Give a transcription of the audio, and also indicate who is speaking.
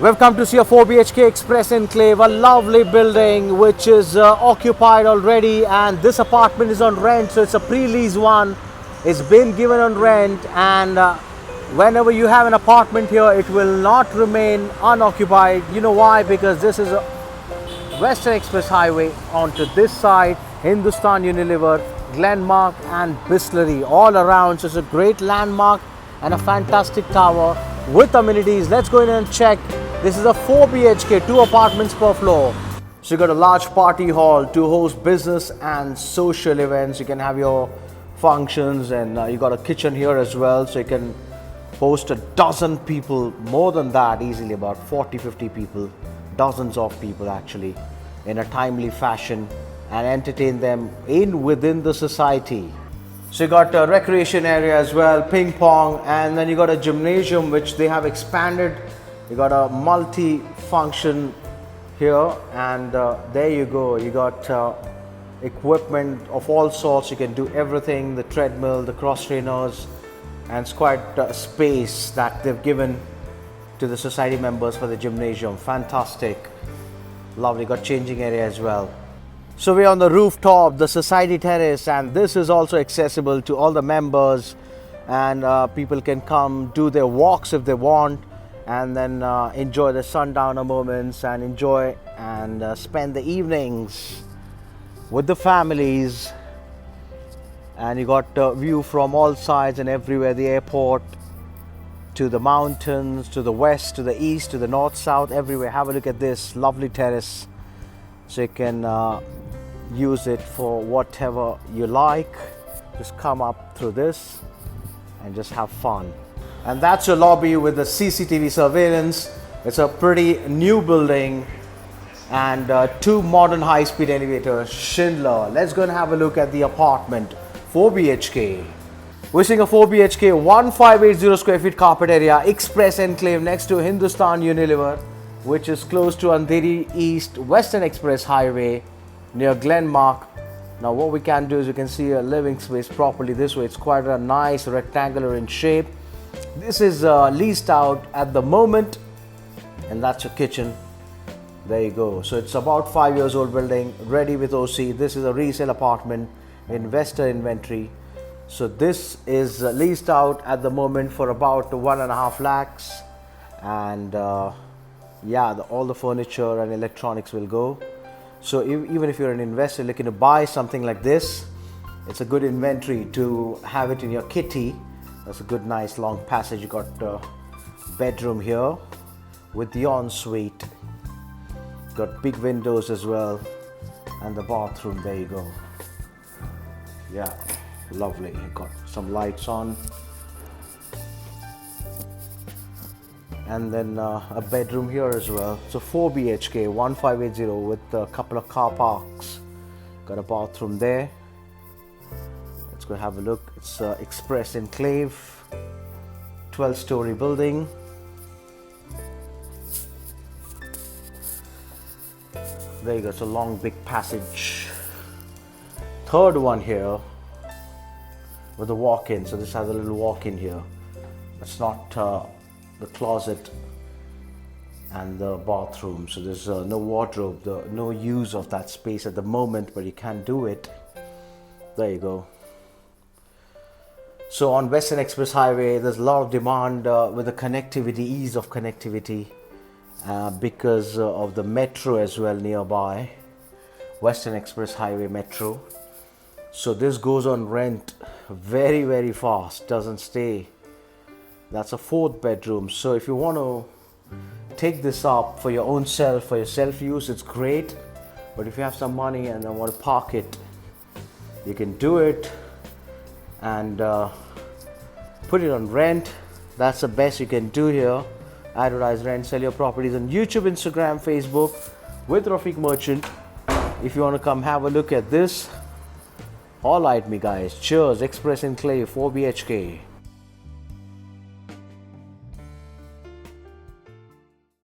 Speaker 1: We've come to see a 4 BHK Express Enclave, a lovely building which is occupied already, and this apartment is on rent, so it's a pre-lease one. It's been given on rent, and whenever you have an apartment here, it will not remain unoccupied. You know why? Because this is a Western Express Highway. Onto this side, Hindustan Lever, Glenmark and Bisleri all around. So it's a great landmark and a fantastic tower with amenities. Let's go in and check. This is a 4 BHK, 2 apartments per floor. So you got a large party hall to host business and social events. You can have your functions, and you got a kitchen here as well, so you can host a dozen people, more than that easily, about 40-50 people, dozens of people actually, in a timely fashion, and entertain them within the society. So you got a recreation area as well, ping pong, and then you got a gymnasium which they have expanded. You got a multi-function here, and there you go. You got equipment of all sorts. You can do everything, the treadmill, the cross trainers, and it's quite a space that they've given to the society members for the gymnasium. Fantastic. Lovely. Got changing area as well. So we're on the rooftop, the society terrace, and this is also accessible to all the members, and people can come do their walks if they want, and then enjoy the sundowner moments and enjoy and spend the evenings with the families. And you got a view from all sides and everywhere, the airport, to the mountains, to the west, to the east, to the north, south, everywhere. Have a look at this lovely terrace. So you can use it for whatever you like. Just come up through this and just have fun. And that's your lobby with the CCTV surveillance. It's a pretty new building, and 2 modern high-speed elevators. Schindler. Let's go and have a look at the apartment. 4 BHK. We're seeing a 4 BHK, 1580 square feet carpet area, Express Enclave next to Hindustan Lever, which is close to Andheri East, Western Express Highway, near Glenmark. Now what we can do is you can see a living space properly this way. It's quite a nice rectangular in shape. This is leased out at the moment, and that's your kitchen. There you go. So it's about 5 years old building, ready with OC. This is a resale apartment, investor inventory. So this is leased out at the moment for about 1.5 lakhs, and yeah, all the furniture and electronics will go. So even if you're an investor looking to buy something like this, it's a good inventory to have it in your kitty. That's a good, nice long passage. You got a bedroom here with the ensuite. Got big windows as well, and the bathroom. There you go. Yeah, lovely. You got some lights on, and then a bedroom here as well. So 4 BHK, 1580 with a couple of car parks. Got a bathroom there. Let's go have a look. It's Express Enclave, 12-story building. There you go. It's a long big passage. Third one here with a walk-in. So this has a little walk-in here. It's not the closet and the bathroom, so there's no wardrobe, no use of that space at the moment, but you can do it. There you go. So on Western Express Highway, there's a lot of demand with the connectivity, ease of connectivity, because of the metro as well nearby, Western Express Highway Metro. So this goes on rent very, very fast, doesn't stay. That's a 4th bedroom. So if you want to take this up for your own self, for your self use, it's great. But if you have some money and want to park it, you can do it and put it on rent. That's the best you can do here. Advertise, rent, sell your properties on YouTube, Instagram, Facebook with Rafiq Merchant. If you want to come have a look at this, all right, me guys. Cheers. Express Enclave, 4 BHK.